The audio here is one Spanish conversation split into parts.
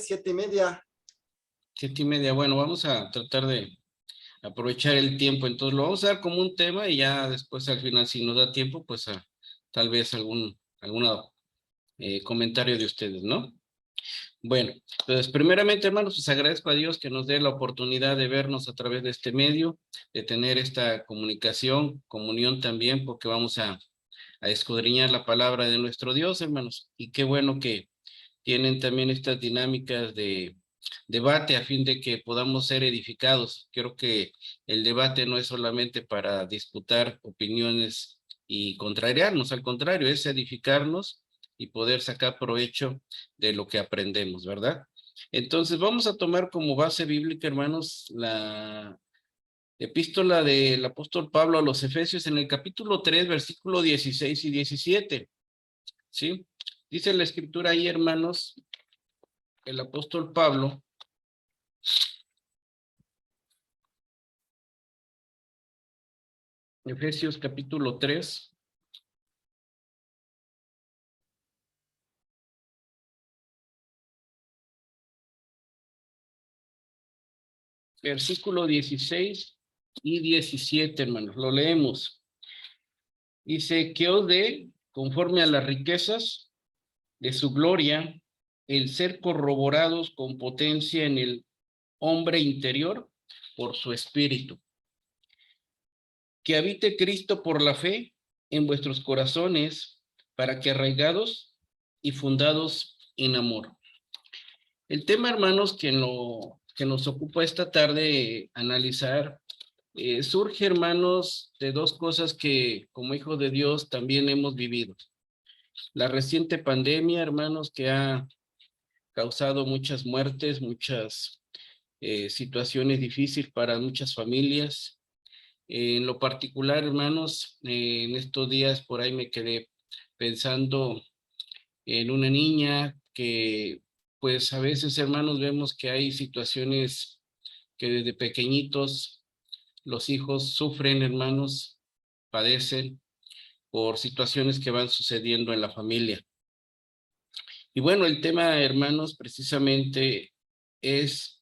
7:30. 7:30, bueno, vamos a tratar de aprovechar el tiempo, entonces lo vamos a dar como un tema y ya después al final, si nos da tiempo, pues tal vez algún comentario de ustedes, ¿no? Bueno, entonces primeramente, hermanos, pues agradezco a Dios que nos dé la oportunidad de vernos a través de este medio, de tener esta comunicación, comunión también, porque vamos a escudriñar la palabra de nuestro Dios, hermanos, y qué bueno que tienen también estas dinámicas de debate a fin de que podamos ser edificados. Creo que el debate no es solamente para disputar opiniones y contrariarnos, al contrario, es edificarnos y poder sacar provecho de lo que aprendemos, ¿verdad? Entonces vamos a tomar como base bíblica, hermanos, la epístola del apóstol Pablo a los Efesios en el capítulo 3, versículo 16 y 17, ¿sí? Dice la escritura ahí, hermanos, el apóstol Pablo, Efesios capítulo 3, versículo 16 y 17, hermanos, lo leemos. Dice que os dé, conforme a las riquezas de su gloria, el ser corroborados con potencia en el hombre interior por su espíritu. Que habite Cristo por la fe en vuestros corazones, para que arraigados y fundados en amor. El tema, hermanos, que nos ocupa esta tarde analizar, surge, hermanos, de dos cosas que como hijos de Dios también hemos vivido. La reciente pandemia, hermanos, que ha causado muchas muertes, muchas situaciones difíciles para muchas familias. En lo particular, hermanos, en estos días por ahí me quedé pensando en una niña que, pues a veces, hermanos, vemos que hay situaciones que desde pequeñitos los hijos sufren, hermanos, padecen por situaciones que van sucediendo en la familia. Y bueno, el tema, hermanos, precisamente es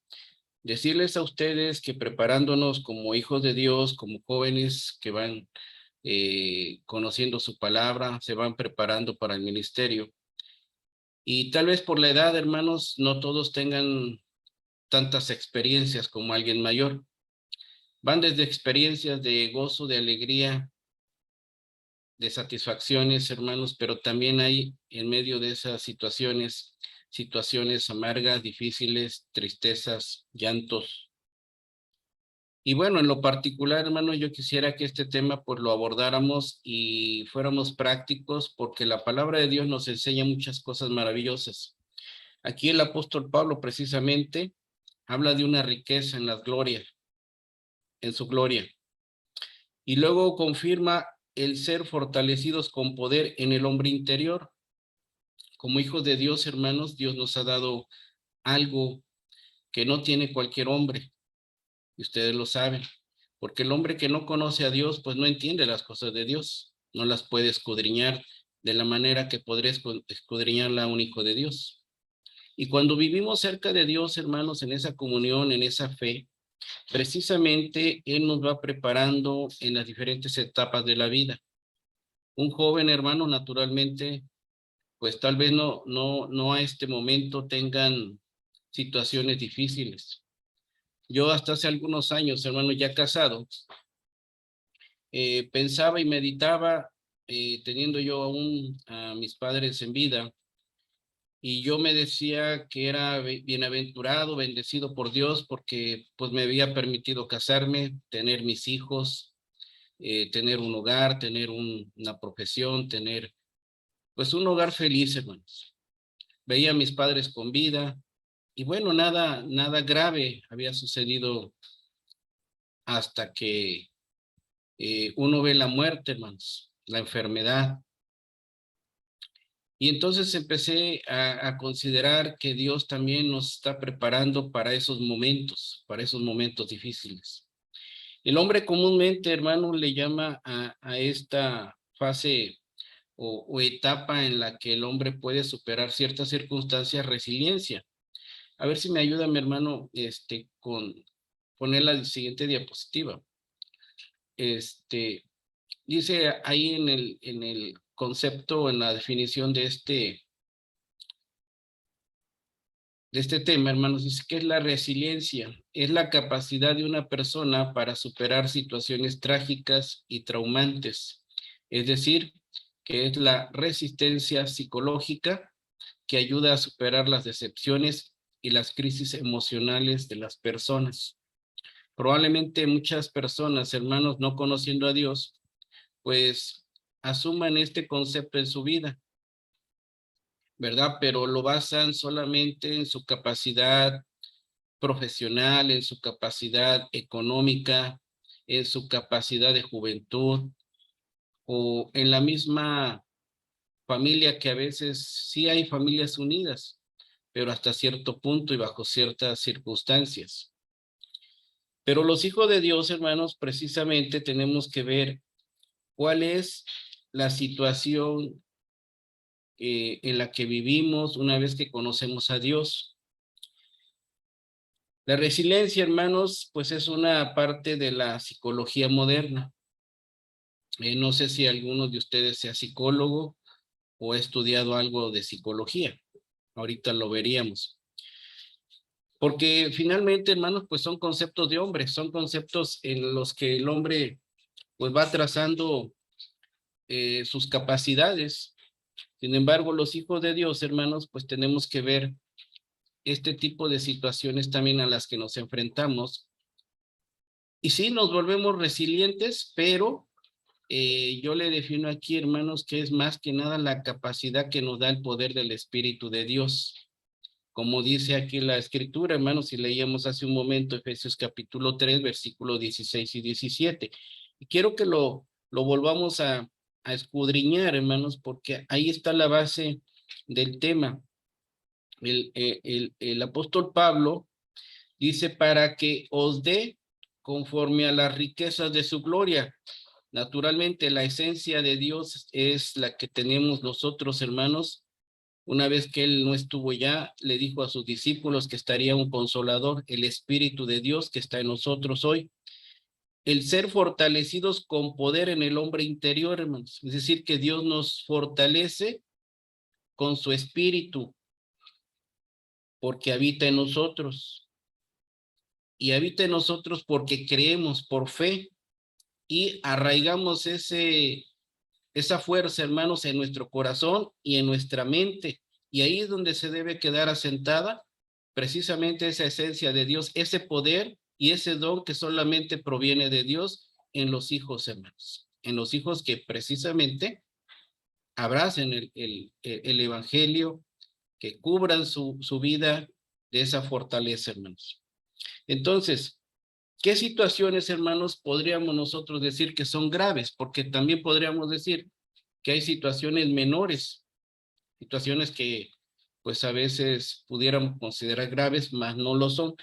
decirles a ustedes que preparándonos como hijos de Dios, como jóvenes que van conociendo su palabra, se van preparando para el ministerio. Y tal vez por la edad, hermanos, no todos tengan tantas experiencias como alguien mayor. Van desde experiencias de gozo, de alegría, de satisfacciones, hermanos, pero también hay en medio de esas situaciones amargas, difíciles, tristezas, llantos. Y bueno, en lo particular, hermano, yo quisiera que este tema pues lo abordáramos y fuéramos prácticos, porque la palabra de Dios nos enseña muchas cosas maravillosas. Aquí el apóstol Pablo precisamente habla de una riqueza en las glorias, en su gloria. Y luego confirma el ser fortalecidos con poder en el hombre interior. Como hijos de Dios, hermanos, Dios nos ha dado algo que no tiene cualquier hombre, y ustedes lo saben, porque el hombre que no conoce a Dios, pues no entiende las cosas de Dios, no las puede escudriñar de la manera que podría escudriñarla un hijo de Dios. Y cuando vivimos cerca de Dios, hermanos, en esa comunión, en esa fe, precisamente Él nos va preparando en las diferentes etapas de la vida. Un joven, hermano, naturalmente, pues tal vez no a este momento tengan situaciones difíciles. Yo hasta hace algunos años, hermano, ya casado, pensaba y meditaba, teniendo yo aún a mis padres en vida, y yo me decía que era bienaventurado, bendecido por Dios, porque pues me había permitido casarme, tener mis hijos, tener un hogar, tener una profesión, tener pues un hogar feliz, hermanos. Veía a mis padres con vida y bueno, nada grave había sucedido hasta que uno ve la muerte, hermanos, la enfermedad. Y entonces empecé a considerar que Dios también nos está preparando para esos momentos difíciles. El hombre comúnmente, hermano, le llama a esta fase o etapa en la que el hombre puede superar ciertas circunstancias, resiliencia. A ver si me ayuda mi hermano, con poner la siguiente diapositiva. Dice ahí en el concepto, en la definición de este tema, hermanos, dice que es la resiliencia, es la capacidad de una persona para superar situaciones trágicas y traumantes. Es decir, que es la resistencia psicológica que ayuda a superar las decepciones y las crisis emocionales de las personas. Probablemente muchas personas, hermanos, no conociendo a Dios, pues asuman este concepto en su vida, ¿verdad? Pero lo basan solamente en su capacidad profesional, en su capacidad económica, en su capacidad de juventud o en la misma familia, que a veces sí hay familias unidas, pero hasta cierto punto y bajo ciertas circunstancias. Pero los hijos de Dios, hermanos, precisamente tenemos que ver cuál es la situación en la que vivimos una vez que conocemos a Dios. La resiliencia, hermanos, pues es una parte de la psicología moderna. No sé si alguno de ustedes sea psicólogo o ha estudiado algo de psicología. Ahorita lo veríamos. Porque finalmente, hermanos, pues son conceptos de hombre, son conceptos en los que el hombre pues va trazando sus capacidades. Sin embargo, los hijos de Dios, hermanos, pues tenemos que ver este tipo de situaciones también a las que nos enfrentamos. Y sí, nos volvemos resilientes, pero yo le defino aquí, hermanos, que es más que nada la capacidad que nos da el poder del Espíritu de Dios. Como dice aquí la Escritura, hermanos, si leíamos hace un momento Efesios capítulo 3, versículos 16 y 17. Y quiero que lo volvamos a escudriñar, hermanos, porque ahí está la base del tema. El apóstol Pablo dice, para que os dé conforme a las riquezas de su gloria. Naturalmente, la esencia de Dios es la que tenemos nosotros, hermanos. Una vez que él no estuvo ya, le dijo a sus discípulos que estaría un consolador, el Espíritu de Dios que está en nosotros hoy. El ser fortalecidos con poder en el hombre interior, hermanos. Es decir, que Dios nos fortalece con su Espíritu, porque habita en nosotros. Y habita en nosotros porque creemos por fe y arraigamos esa fuerza, hermanos, en nuestro corazón y en nuestra mente. Y ahí es donde se debe quedar asentada precisamente esa esencia de Dios, ese poder y ese don que solamente proviene de Dios en los hijos, hermanos. En los hijos que precisamente abracen el evangelio, que cubran su vida de esa fortaleza, hermanos. Entonces, ¿qué situaciones, hermanos, podríamos nosotros decir que son graves? Porque también podríamos decir que hay situaciones menores, situaciones que pues a veces pudiéramos considerar graves, mas no lo son.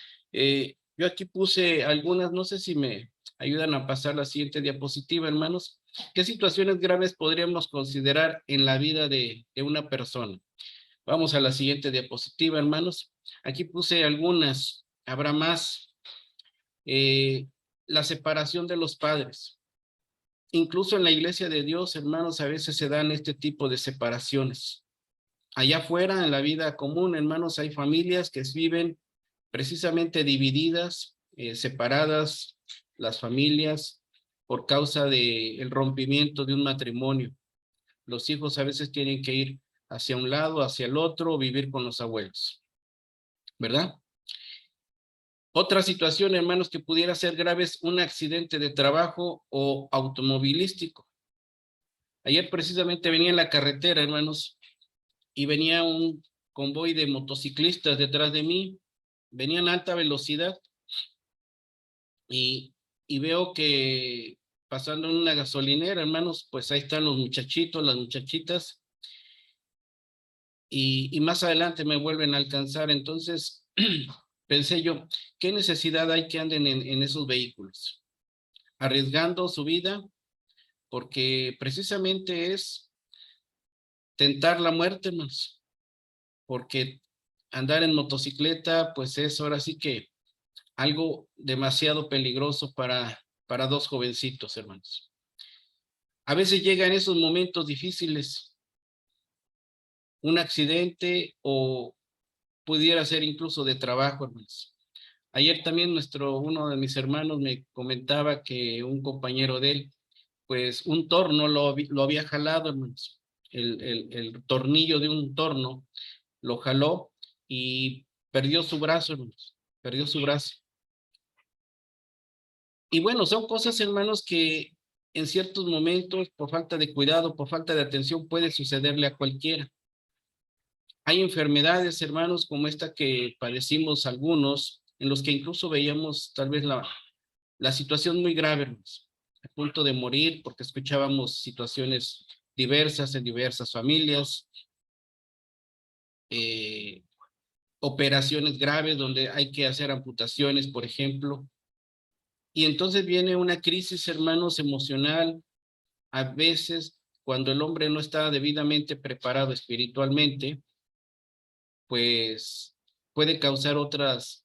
Yo aquí puse algunas, no sé si me ayudan a pasar la siguiente diapositiva, hermanos. ¿Qué situaciones graves podríamos considerar en la vida de una persona? Vamos a la siguiente diapositiva, hermanos. Aquí puse algunas, habrá más. La separación de los padres. Incluso en la iglesia de Dios, hermanos, a veces se dan este tipo de separaciones. Allá afuera, en la vida común, hermanos, hay familias que viven precisamente divididas, separadas, las familias, por causa del rompimiento de un matrimonio. Los hijos a veces tienen que ir hacia un lado, hacia el otro, o vivir con los abuelos, ¿verdad? Otra situación, hermanos, que pudiera ser grave es un accidente de trabajo o automovilístico. Ayer precisamente venía en la carretera, hermanos, y venía un convoy de motociclistas detrás de mí. Venían a alta velocidad y veo que pasando en una gasolinera, hermanos, pues ahí están los muchachitos, las muchachitas, y más adelante me vuelven a alcanzar. Entonces pensé yo, ¿qué necesidad hay que anden en esos vehículos? Arriesgando su vida, porque precisamente es tentar la muerte, hermanos, porque andar en motocicleta, pues es ahora sí que algo demasiado peligroso para dos jovencitos, hermanos. A veces llegan esos momentos difíciles, un accidente o pudiera ser incluso de trabajo, hermanos. Ayer también uno de mis hermanos me comentaba que un compañero de él, pues un torno lo había jalado, hermanos. El tornillo de un torno lo jaló y perdió su brazo, hermanos. Perdió su brazo. Y bueno, son cosas, hermanos, que en ciertos momentos, por falta de cuidado, por falta de atención, puede sucederle a cualquiera. Hay enfermedades, hermanos, como esta que padecimos algunos, en los que incluso veíamos tal vez la situación muy grave, hermanos, a punto de morir, porque escuchábamos situaciones diversas en diversas familias, operaciones graves donde hay que hacer amputaciones, por ejemplo. Y entonces viene una crisis, hermanos, emocional, a veces cuando el hombre no está debidamente preparado espiritualmente, pues puede causar otras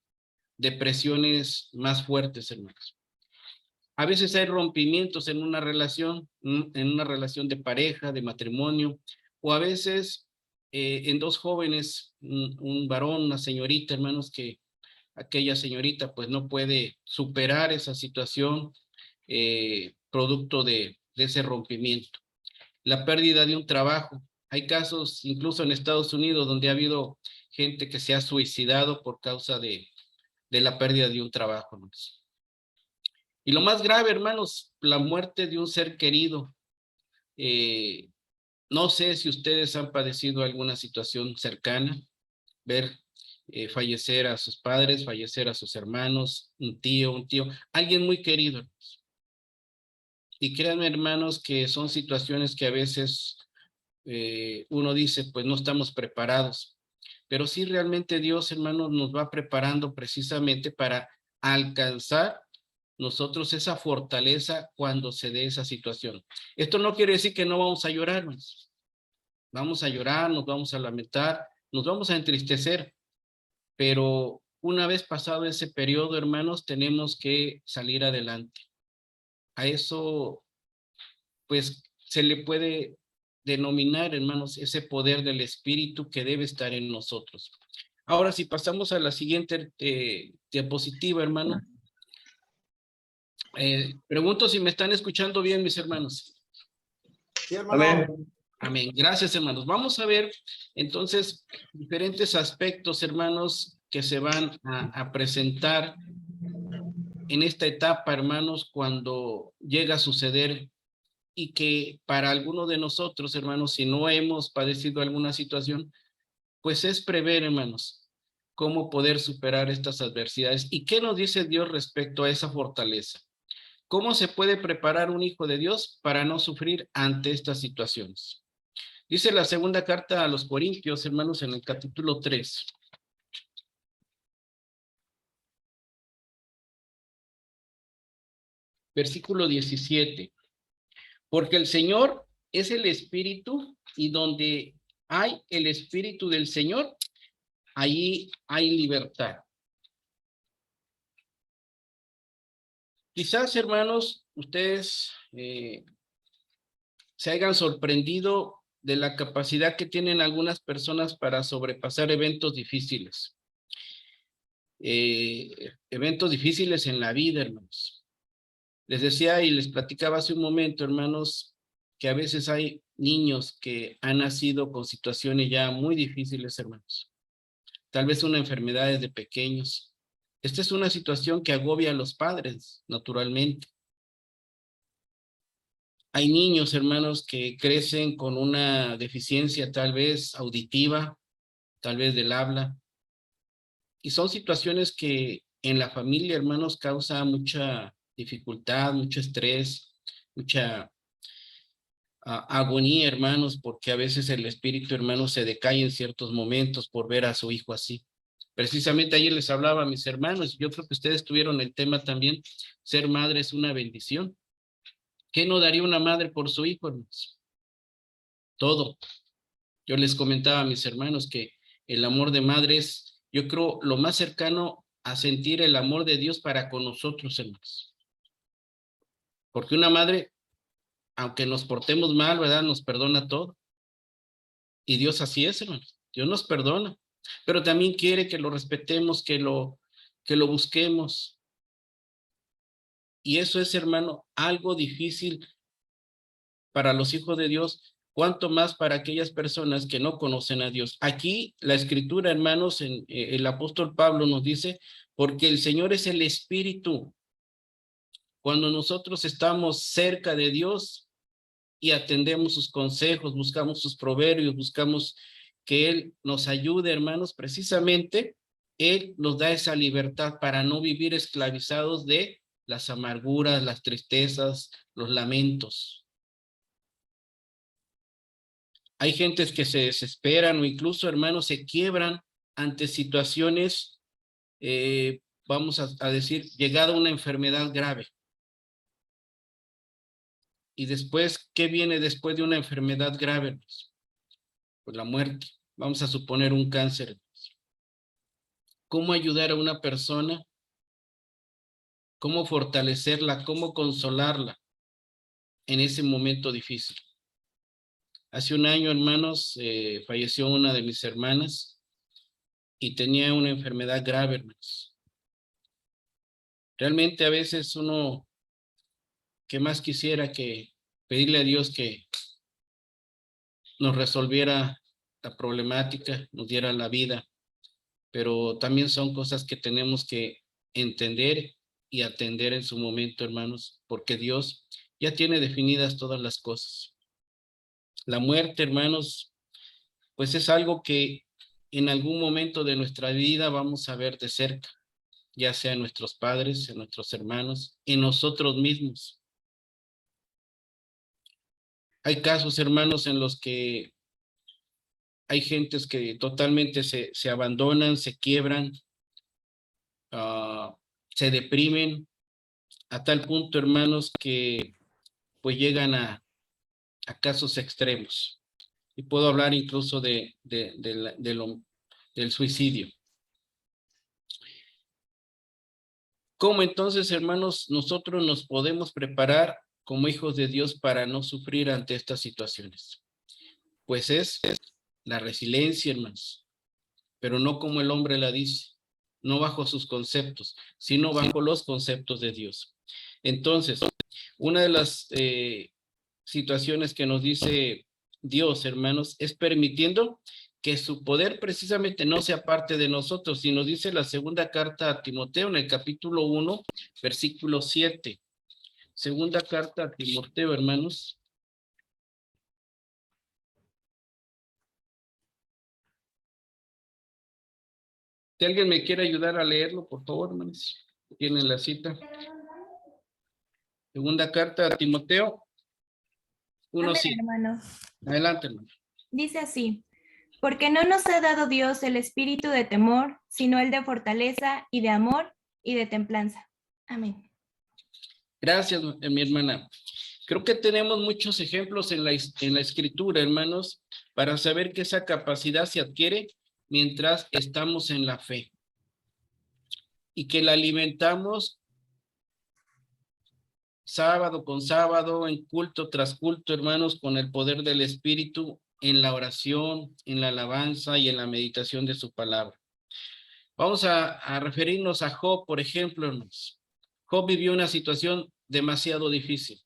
depresiones más fuertes, hermanos. A veces hay rompimientos en una relación de pareja, de matrimonio, o a veces en dos jóvenes, un varón, una señorita, hermanos, que aquella señorita pues no puede superar esa situación producto de ese rompimiento. La pérdida de un trabajo. Hay casos incluso en Estados Unidos donde ha habido gente que se ha suicidado por causa de la pérdida de un trabajo, hermanos. Y lo más grave, hermanos, la muerte de un ser querido. No sé si ustedes han padecido alguna situación cercana, ver fallecer a sus padres, fallecer a sus hermanos, un tío, alguien muy querido, hermanos. Y créanme, hermanos, que son situaciones que a veces uno dice, pues no estamos preparados. Pero sí, realmente Dios, hermanos, nos va preparando precisamente para alcanzar nosotros esa fortaleza cuando se dé esa situación. Esto no quiere decir que no vamos a llorar, hermanos. Vamos a llorar, nos vamos a lamentar, nos vamos a entristecer, pero una vez pasado ese periodo, hermanos, tenemos que salir adelante. A eso, pues, se le puede denominar, hermanos, ese poder del Espíritu que debe estar en nosotros. Ahora, si pasamos a la siguiente diapositiva, hermano. Pregunto si me están escuchando bien, mis hermanos. Sí, hermano. Amén. Amén. Gracias, hermanos. Vamos a ver, entonces, diferentes aspectos, hermanos, que se van a presentar en esta etapa, hermanos, cuando llega a suceder y que para algunos de nosotros, hermanos, si no hemos padecido alguna situación, pues es prever, hermanos, cómo poder superar estas adversidades. ¿Y qué nos dice Dios respecto a esa fortaleza? ¿Cómo se puede preparar un hijo de Dios para no sufrir ante estas situaciones? Dice la segunda carta a los Corintios, hermanos, en el capítulo 3. Versículo 17. Porque el Señor es el Espíritu y donde hay el Espíritu del Señor, allí hay libertad. Quizás, hermanos, ustedes se hayan sorprendido de la capacidad que tienen algunas personas para sobrepasar eventos difíciles. Eventos difíciles en la vida, hermanos. Les decía y les platicaba hace un momento, hermanos, que a veces hay niños que han nacido con situaciones ya muy difíciles, hermanos. Tal vez una enfermedad desde pequeños. Esta es una situación que agobia a los padres, naturalmente. Hay niños, hermanos, que crecen con una deficiencia tal vez auditiva, tal vez del habla. Y son situaciones que en la familia, hermanos, causa mucha dificultad, mucho estrés, mucha agonía, hermanos, porque a veces el espíritu, hermanos, se decae en ciertos momentos por ver a su hijo así. Precisamente ayer les hablaba a mis hermanos, yo creo que ustedes tuvieron el tema también, ser madre es una bendición. ¿Qué no daría una madre por su hijo, hermanos? Todo. Yo les comentaba a mis hermanos que El amor de madre es, yo creo, lo más cercano a sentir el amor de Dios para con nosotros, hermanos. Porque una madre, aunque nos portemos mal, ¿verdad? Nos perdona todo. Y Dios así es, hermanos. Dios nos perdona. Pero también quiere que lo respetemos, que lo busquemos. Y eso es, hermano, algo difícil para los hijos de Dios, cuanto más para aquellas personas que no conocen a Dios. Aquí la escritura, hermanos, el apóstol Pablo nos dice, porque el Señor es el Espíritu. Cuando nosotros estamos cerca de Dios y atendemos sus consejos, buscamos sus proverbios, buscamos que Él nos ayude, hermanos, precisamente Él nos da esa libertad para no vivir esclavizados de las amarguras, las tristezas, los lamentos. Hay gentes que se desesperan o incluso, hermanos, se quiebran ante situaciones, vamos a decir, llegada a una enfermedad grave. Y después, ¿qué viene después de una enfermedad grave? Pues la muerte. Vamos a suponer un cáncer. ¿Cómo ayudar a una persona? ¿Cómo fortalecerla? ¿Cómo consolarla en ese momento difícil? Hace un año, hermanos, falleció una de mis hermanas y tenía una enfermedad grave, hermanos. Realmente a veces uno que más quisiera que pedirle a Dios que nos resolviera la problemática, nos diera la vida, pero también son cosas que tenemos que entender y atender en su momento, hermanos, porque Dios ya tiene definidas todas las cosas. La muerte, hermanos, pues es algo que en algún momento de nuestra vida vamos a ver de cerca, ya sea en nuestros padres, en nuestros hermanos, en nosotros mismos. Hay casos, hermanos, en los que hay gentes que totalmente se abandonan, se quiebran, se deprimen a tal punto, hermanos, que pues llegan a casos extremos. Y puedo hablar incluso del suicidio. ¿Cómo entonces, hermanos, nosotros nos podemos preparar como hijos de Dios para no sufrir ante estas situaciones? Pues es la resiliencia, hermanos, pero no como el hombre la dice, no bajo sus conceptos, sino bajo los conceptos de Dios. Entonces, una de las situaciones que nos dice Dios, hermanos, es permitiendo que su poder precisamente no sea parte de nosotros, sino dice la segunda carta a Timoteo en el capítulo 1, versículo 7. Segunda carta a Timoteo, hermanos. Si alguien me quiere ayudar a leerlo, por favor, hermanos. Tienen la cita. Segunda carta a Timoteo 1, 7. Hermano. Adelante, hermano. Dice así, porque no nos ha dado Dios el espíritu de temor, sino el de fortaleza y de amor y de templanza. Amén. Gracias, mi hermana. Creo que tenemos muchos ejemplos en la escritura, hermanos, para saber que esa capacidad se adquiere mientras estamos en la fe y que la alimentamos sábado con sábado, en culto tras culto, hermanos, con el poder del Espíritu, en la oración, en la alabanza y en la meditación de su palabra. Vamos a referirnos a Job, por ejemplo, hermanos. Job vivió una situación demasiado difícil.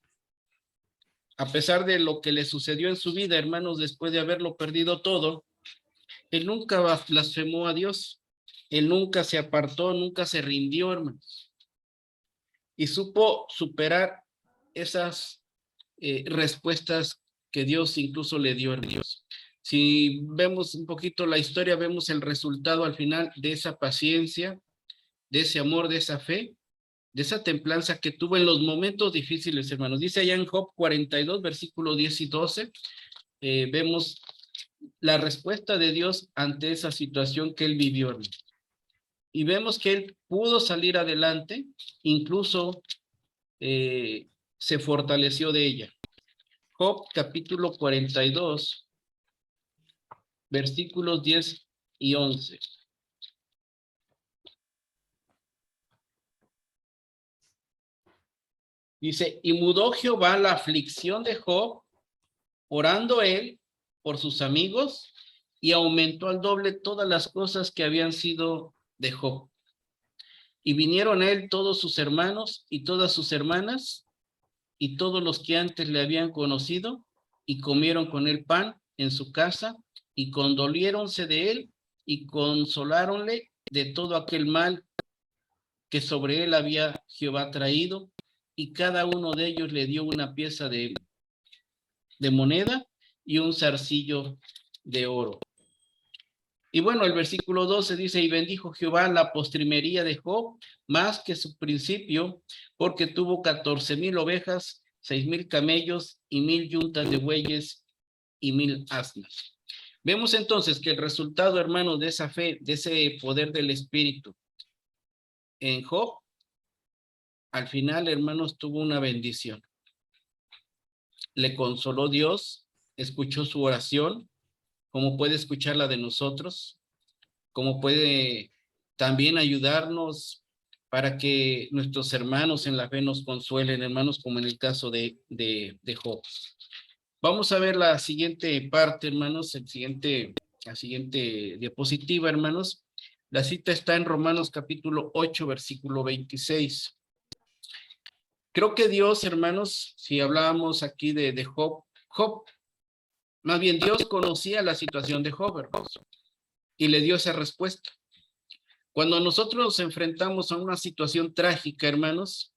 A pesar de lo que le sucedió en su vida, hermanos, después de haberlo perdido todo, él nunca blasfemó a Dios. Él nunca se apartó, nunca se rindió, hermanos. Y supo superar esas respuestas que Dios incluso le dio a Dios. Si vemos un poquito la historia, vemos el resultado al final de esa paciencia, de ese amor, de esa fe, de esa templanza que tuvo en los momentos difíciles, hermanos. Dice allá en Job 42, versículo 10 y 12, vemos la respuesta de Dios ante esa situación que él vivió, hermano. Y vemos que él pudo salir adelante, incluso se fortaleció de ella. Job capítulo 42, versículos 10 y 11. Dice, y mudó Jehová la aflicción de Job, orando él por sus amigos, y aumentó al doble todas las cosas que habían sido de Job. Y vinieron a él todos sus hermanos y todas sus hermanas, y todos los que antes le habían conocido, y comieron con él pan en su casa, y condoliéronse de él, y consoláronle de todo aquel mal que sobre él había Jehová traído, y cada uno de ellos le dio una pieza de moneda y un zarcillo de oro. Y bueno, el versículo 12 dice, y bendijo Jehová la postrimería de Job más que su principio, porque tuvo 14,000 ovejas, 6,000 camellos y 1,000 yuntas de bueyes y 1,000 asnas. Vemos entonces que el resultado, hermanos, de esa fe, de ese poder del Espíritu en Job, al final, hermanos, tuvo una bendición. Le consoló Dios, escuchó su oración, como puede escuchar la de nosotros, como puede también ayudarnos para que nuestros hermanos en la fe nos consuelen, hermanos, como en el caso de Job. Vamos a ver la siguiente parte, hermanos, la siguiente diapositiva, hermanos. La cita está en Romanos capítulo 8, versículo 26. Creo que Dios, hermanos, si hablábamos aquí de Job, más bien Dios conocía la situación de Job, hermanos, y le dio esa respuesta. Cuando nosotros nos enfrentamos a una situación trágica, hermanos,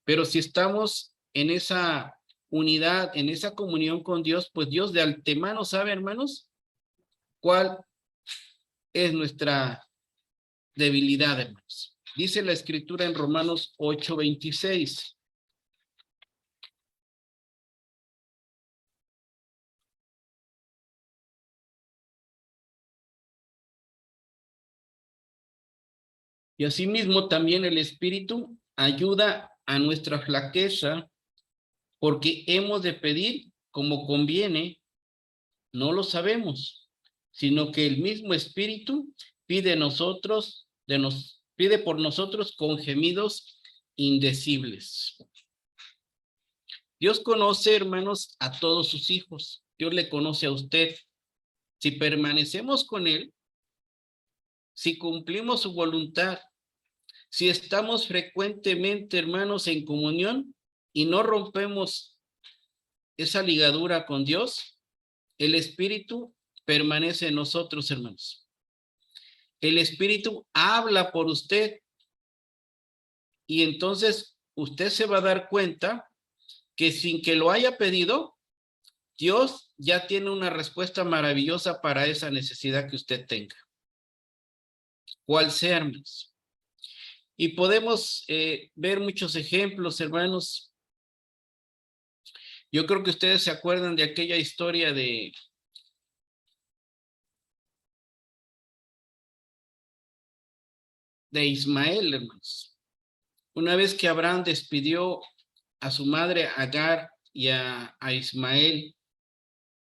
pero si estamos en esa unidad, en esa comunión con Dios, pues Dios de antemano sabe, hermanos, cuál es nuestra debilidad, hermanos. Dice la Escritura en Romanos 8:26. Y asimismo también el Espíritu ayuda a nuestra flaqueza, porque hemos de pedir como conviene, no lo sabemos, sino que el mismo Espíritu pide por nosotros con gemidos indecibles. Dios conoce, hermanos, a todos sus hijos. Dios le conoce a usted. Si permanecemos con él, si cumplimos su voluntad, si estamos frecuentemente, hermanos, en comunión y no rompemos esa ligadura con Dios, el Espíritu permanece en nosotros, hermanos. El Espíritu habla por usted y entonces usted se va a dar cuenta que sin que lo haya pedido, Dios ya tiene una respuesta maravillosa para esa necesidad que usted tenga. ¿Cuál sea, hermanos? Y podemos ver muchos ejemplos, hermanos. Yo creo que ustedes se acuerdan de aquella historia de Ismael, hermanos. Una vez que Abraham despidió a su madre Agar y a Ismael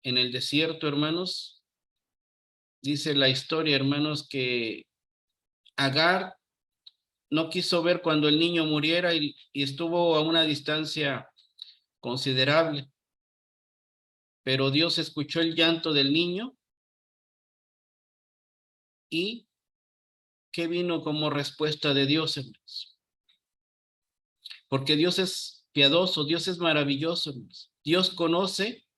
en el desierto, hermanos, dice la historia, hermanos, que Agar no quiso ver cuando el niño muriera y estuvo a una distancia considerable. Pero Dios escuchó el llanto del niño y ¿qué vino como respuesta de Dios, hermanos? Porque Dios es piadoso, Dios es maravilloso, hermanos. Dios conoce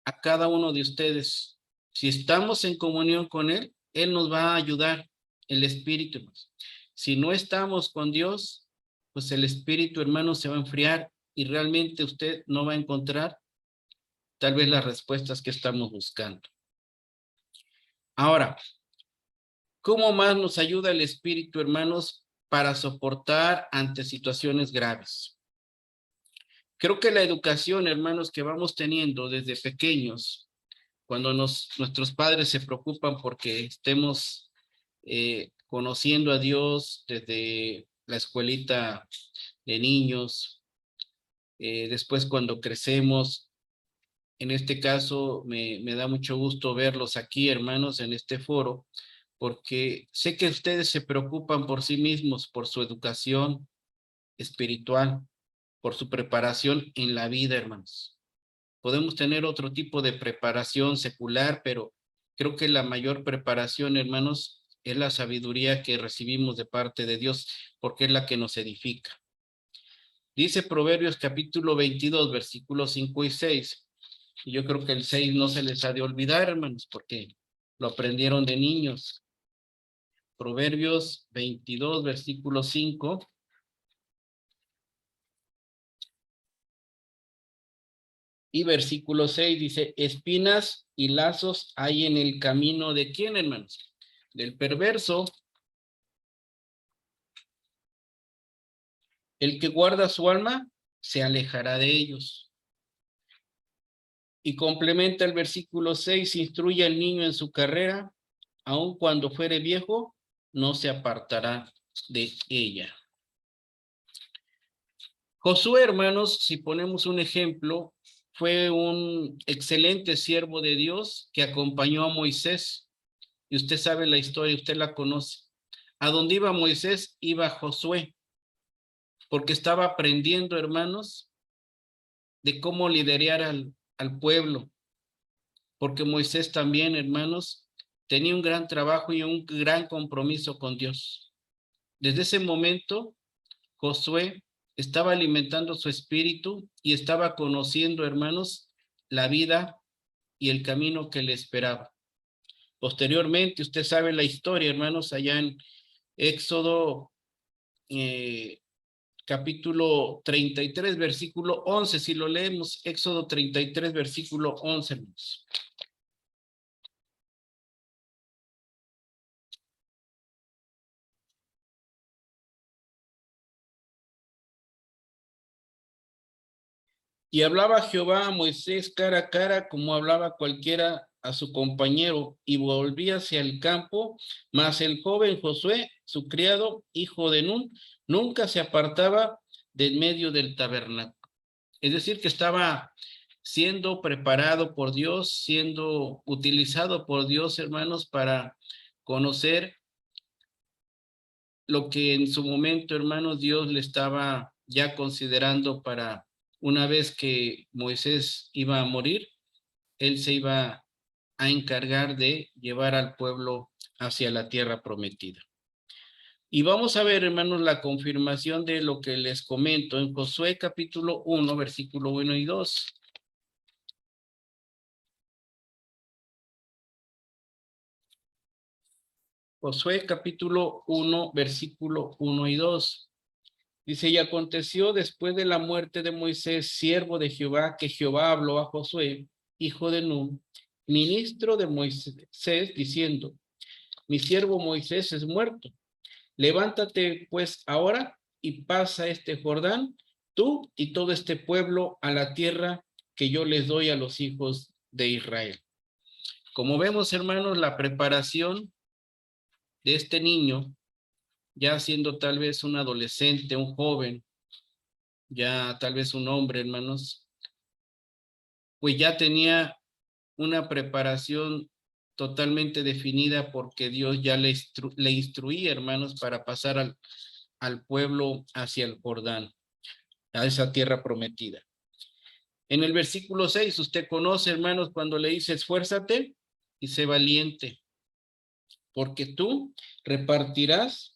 a cada uno de ustedes. Si estamos en comunión con Él, Él nos va a ayudar, el Espíritu, hermanos. Si no estamos con Dios, pues el Espíritu, hermano, se va a enfriar y realmente usted no va a encontrar tal vez las respuestas que estamos buscando. Ahora, ¿cómo más nos ayuda el Espíritu, hermanos, para soportar ante situaciones graves? Creo que la educación, hermanos, que vamos teniendo desde pequeños, cuando nuestros padres se preocupan porque estemos conociendo a Dios desde la escuelita de niños, después cuando crecemos, En este caso, me da mucho gusto verlos aquí, hermanos, en este foro, porque sé que ustedes se preocupan por sí mismos, por su educación espiritual, por su preparación en la vida, hermanos. Podemos tener otro tipo de preparación secular, pero creo que la mayor preparación, hermanos, es la sabiduría que recibimos de parte de Dios, porque es la que nos edifica. Dice Proverbios capítulo 22, versículos 5 y 6. Y yo creo que el 6 no se les ha de olvidar, hermanos, porque lo aprendieron de niños. Proverbios 22, versículo 5. Y versículo 6 dice, espinas y lazos hay en el camino de ¿quién, hermanos? Del perverso. El que guarda su alma se alejará de ellos. Y complementa el versículo 6, instruye al niño en su carrera, aun cuando fuere viejo, no se apartará de ella. Josué, hermanos, si ponemos un ejemplo, fue un excelente siervo de Dios que acompañó a Moisés. Y usted sabe la historia, usted la conoce. A donde iba Moisés, iba Josué, porque estaba aprendiendo, hermanos, de cómo liderar al pueblo. Porque Moisés también, hermanos, tenía un gran trabajo y un gran compromiso con Dios. Desde ese momento, Josué estaba alimentando su espíritu y estaba conociendo, hermanos, la vida y el camino que le esperaba. Posteriormente, usted sabe la historia, hermanos, allá en Éxodo capítulo 33, versículo 11, si lo leemos, Éxodo 33, versículo 11, hermanos. Y hablaba Jehová a Moisés cara a cara, como hablaba cualquiera a su compañero, y volvía hacia el campo, mas el joven Josué, su criado, hijo de Nun, nunca se apartaba de en medio del tabernáculo. Es decir, que estaba siendo preparado por Dios, siendo utilizado por Dios, hermanos, para conocer lo que en su momento, hermanos, Dios le estaba ya considerando para una vez que Moisés iba a morir, él se iba a encargar de llevar al pueblo hacia la tierra prometida. Y vamos a ver, hermanos, la confirmación de lo que les comento en Josué capítulo 1, versículo 1 y 2. Josué capítulo 1, versículo 1 y 2. Dice, y aconteció después de la muerte de Moisés, siervo de Jehová, que Jehová habló a Josué, hijo de Nun, ministro de Moisés, diciendo, mi siervo Moisés es muerto. Levántate pues ahora y pasa este Jordán, tú y todo este pueblo, a la tierra que yo les doy a los hijos de Israel. Como vemos, hermanos, la preparación de este niño, ya siendo tal vez un adolescente, un joven, ya tal vez un hombre, hermanos, pues ya tenía una preparación totalmente definida porque Dios ya le instruía, hermanos, para pasar al pueblo hacia el Jordán, a esa tierra prometida. En el versículo 6, usted conoce, hermanos, cuando le dice, esfuérzate y sé valiente, porque tú repartirás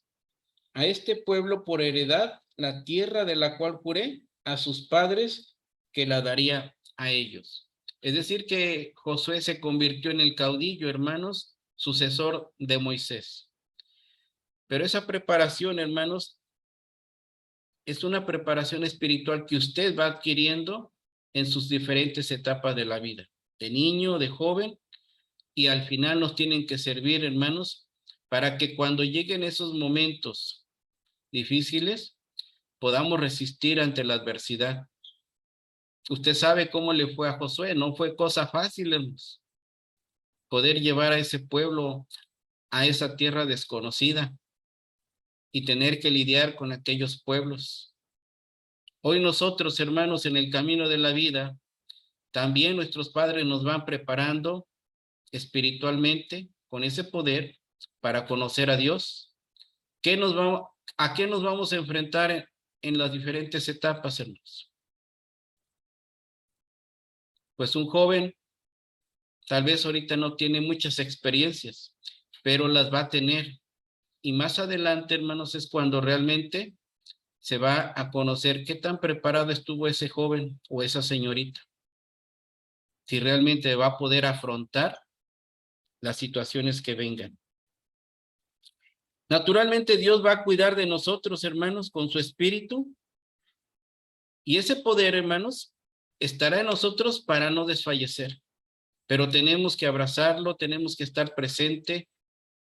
a este pueblo por heredad la tierra de la cual juré a sus padres que la daría a ellos. Es decir, que Josué se convirtió en el caudillo, hermanos, sucesor de Moisés. Pero esa preparación, hermanos, es una preparación espiritual que usted va adquiriendo en sus diferentes etapas de la vida, de niño, de joven, y al final nos tienen que servir, hermanos, para que cuando lleguen esos momentos difíciles, podamos resistir ante la adversidad. Usted sabe cómo le fue a Josué, no fue cosa fácil, hermanos, poder llevar a ese pueblo a esa tierra desconocida y tener que lidiar con aquellos pueblos. Hoy nosotros, hermanos, en el camino de la vida, también nuestros padres nos van preparando espiritualmente con ese poder para conocer a Dios. ¿A qué nos vamos a enfrentar en las diferentes etapas, hermanos? Pues un joven tal vez ahorita no tiene muchas experiencias, pero las va a tener. Y más adelante, hermanos, es cuando realmente se va a conocer qué tan preparado estuvo ese joven o esa señorita. Si realmente va a poder afrontar las situaciones que vengan. Naturalmente, Dios va a cuidar de nosotros, hermanos, con su espíritu. Y ese poder, hermanos, estará en nosotros para no desfallecer. Pero tenemos que abrazarlo, tenemos que estar presente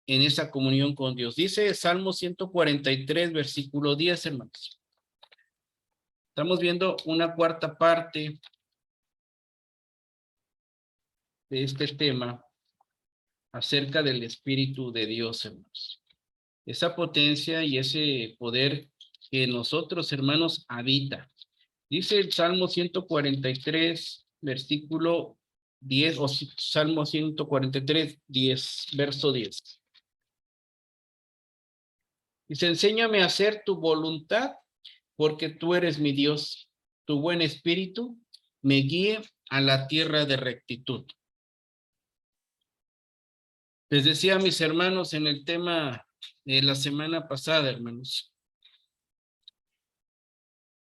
en esa comunión con Dios. Dice Salmo 143, versículo 10, hermanos. Estamos viendo una cuarta parte de este tema acerca del Espíritu de Dios, hermanos. Esa potencia y ese poder que en nosotros, hermanos, habita. Dice el Salmo 143, versículo 10, o Salmo 143, 10, verso 10. Dice, enséñame a hacer tu voluntad, porque tú eres mi Dios. Tu buen espíritu me guíe a la tierra de rectitud. Les decía a mis hermanos en el tema de la semana pasada, hermanos,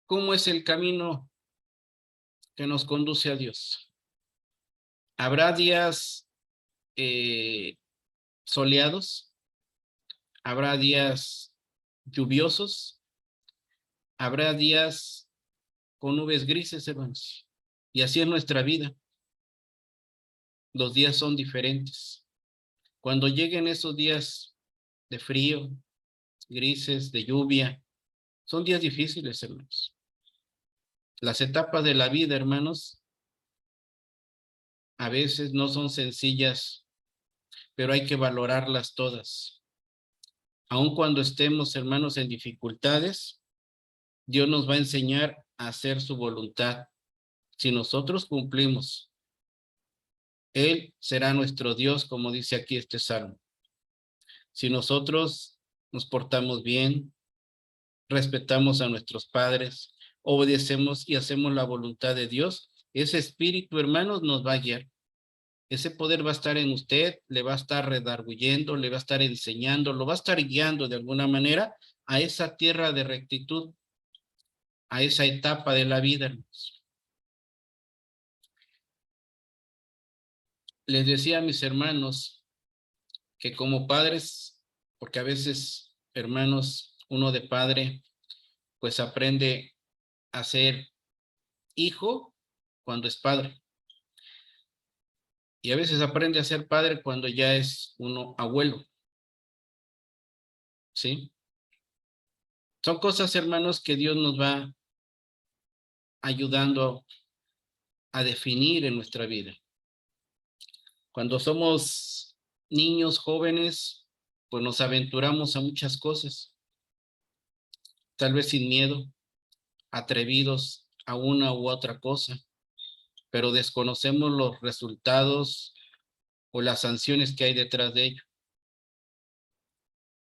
¿cómo es el camino que nos conduce a Dios? Habrá días soleados, habrá días lluviosos, habrá días con nubes grises, hermanos. Y así es nuestra vida. Los días son diferentes. Cuando lleguen esos días de frío, grises, de lluvia, son días difíciles, hermanos. Las etapas de la vida, hermanos, a veces no son sencillas, pero hay que valorarlas todas. Aun cuando estemos, hermanos, en dificultades, Dios nos va a enseñar a hacer su voluntad. Si nosotros cumplimos, Él será nuestro Dios, como dice aquí este salmo. Si nosotros nos portamos bien, respetamos a nuestros padres, obedecemos y hacemos la voluntad de Dios, ese espíritu, hermanos, nos va a guiar. Ese poder va a estar en usted, le va a estar redarguyendo, le va a estar enseñando, lo va a estar guiando de alguna manera a esa tierra de rectitud, a esa etapa de la vida, hermanos. Les decía a mis hermanos que como padres, porque a veces, hermanos, uno de padre, pues aprende a ser hijo cuando es padre. Y a veces aprende a ser padre cuando ya es uno abuelo. ¿Sí? Son cosas, hermanos, que Dios nos va ayudando a definir en nuestra vida. Cuando somos niños, jóvenes, pues nos aventuramos a muchas cosas. Tal vez sin miedo, atrevidos a una u otra cosa, pero desconocemos los resultados o las sanciones que hay detrás de ello.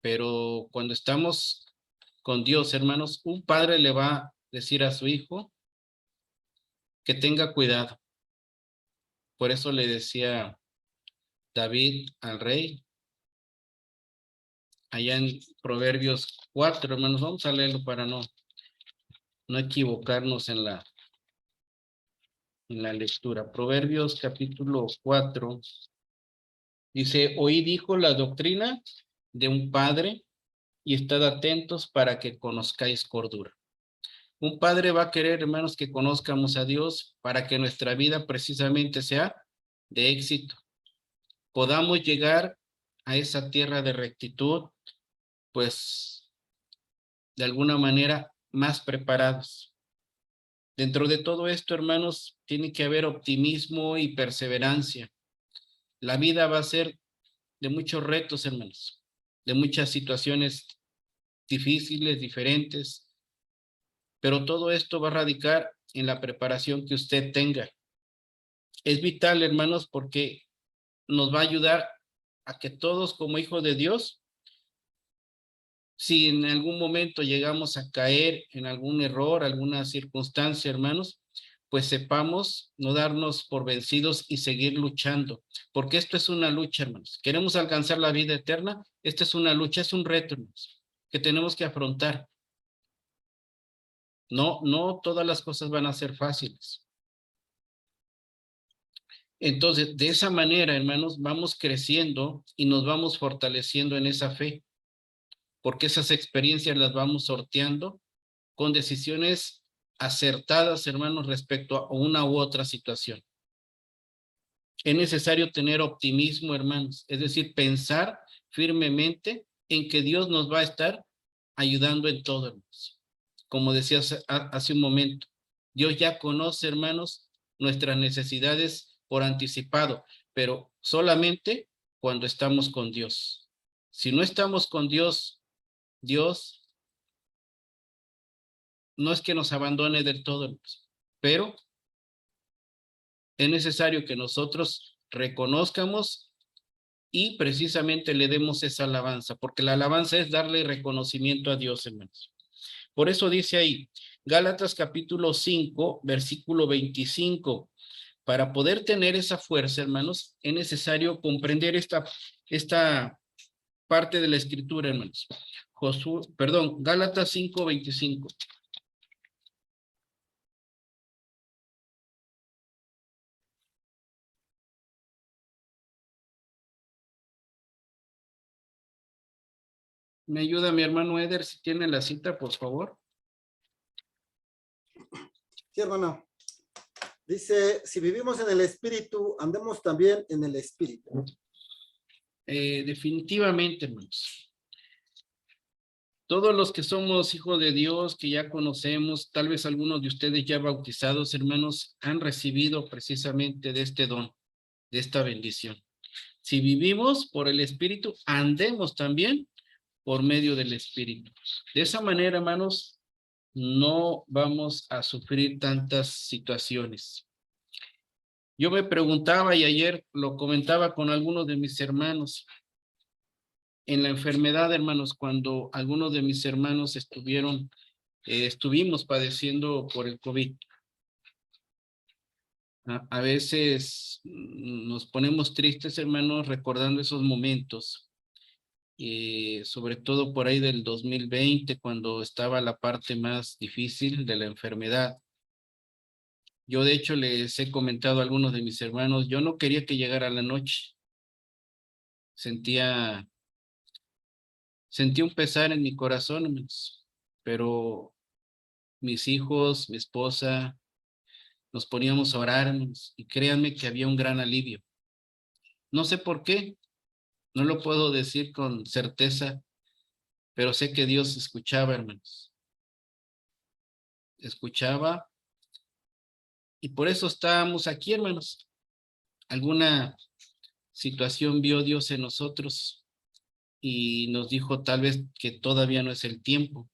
Pero cuando estamos con Dios, hermanos, un padre le va a decir a su hijo que tenga cuidado. Por eso le decía David al rey, allá en Proverbios 4, hermanos, vamos a leerlo para no equivocarnos en la lectura. Proverbios capítulo 4, dice, oí dijo la doctrina de un padre y estad atentos para que conozcáis cordura. Un padre va a querer, hermanos, que conozcamos a Dios para que nuestra vida precisamente sea de éxito. Podamos llegar a esa tierra de rectitud, pues, de alguna manera más preparados. Dentro de todo esto, hermanos, tiene que haber optimismo y perseverancia. La vida va a ser de muchos retos, hermanos, de muchas situaciones difíciles, diferentes, pero todo esto va a radicar en la preparación que usted tenga. es vital, hermanos, porque nos va a ayudar a que todos como hijos de Dios, si en algún momento llegamos a caer en algún error, alguna circunstancia, hermanos, pues sepamos no darnos por vencidos y seguir luchando, porque esto es una lucha, hermanos. Queremos alcanzar la vida eterna, esta es una lucha, es un reto, hermanos, que tenemos que afrontar. No todas las cosas van a ser fáciles. Entonces, de esa manera, hermanos, vamos creciendo y nos vamos fortaleciendo en esa fe, porque esas experiencias las vamos sorteando con decisiones acertadas, hermanos, respecto a una u otra situación. Es necesario tener optimismo, hermanos, es decir, pensar firmemente en que Dios nos va a estar ayudando en todo, hermanos. Como decía hace un momento, Dios ya conoce, hermanos, nuestras necesidades por anticipado, pero solamente cuando estamos con Dios. Si no estamos con Dios, Dios no es que nos abandone del todo, pero es necesario que nosotros reconozcamos y precisamente le demos esa alabanza, porque la alabanza es darle reconocimiento a Dios, hermanos. Por eso dice ahí, Gálatas capítulo 5, versículo 25, para poder tener esa fuerza, hermanos, es necesario comprender esta parte de la escritura, hermanos. Gálatas 5, 25. ¿Me ayuda mi hermano Eder si tiene la cita, por favor? Sí, hermano. Dice, si vivimos en el Espíritu, andemos también en el Espíritu. Definitivamente, hermanos. Todos los que somos hijos de Dios, que ya conocemos, tal vez algunos de ustedes ya bautizados, hermanos, han recibido precisamente de este don, de esta bendición. Si vivimos por el Espíritu, andemos también por medio del Espíritu. De esa manera, hermanos, no vamos a sufrir tantas situaciones. Yo me preguntaba y ayer lo comentaba con algunos de mis hermanos, en la enfermedad, hermanos, cuando algunos de mis hermanos estuvimos padeciendo por el COVID. A veces nos ponemos tristes, hermanos, recordando esos momentos, sobre todo por ahí del 2020, cuando estaba la parte más difícil de la enfermedad. Yo, de hecho, les he comentado a algunos de mis hermanos, yo no quería que llegara la noche. Sentía un pesar en mi corazón, hermanos, pero mis hijos, mi esposa, nos poníamos a orar, hermanos, y créanme que había un gran alivio. No sé por qué, no lo puedo decir con certeza, pero sé que Dios escuchaba, hermanos. Escuchaba, y por eso estábamos aquí, hermanos. Alguna situación vio Dios en nosotros y nos dijo tal vez que todavía no es el tiempo,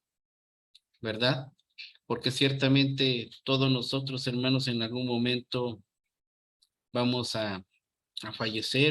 ¿verdad? Porque ciertamente todos nosotros, hermanos, en algún momento vamos a fallecer.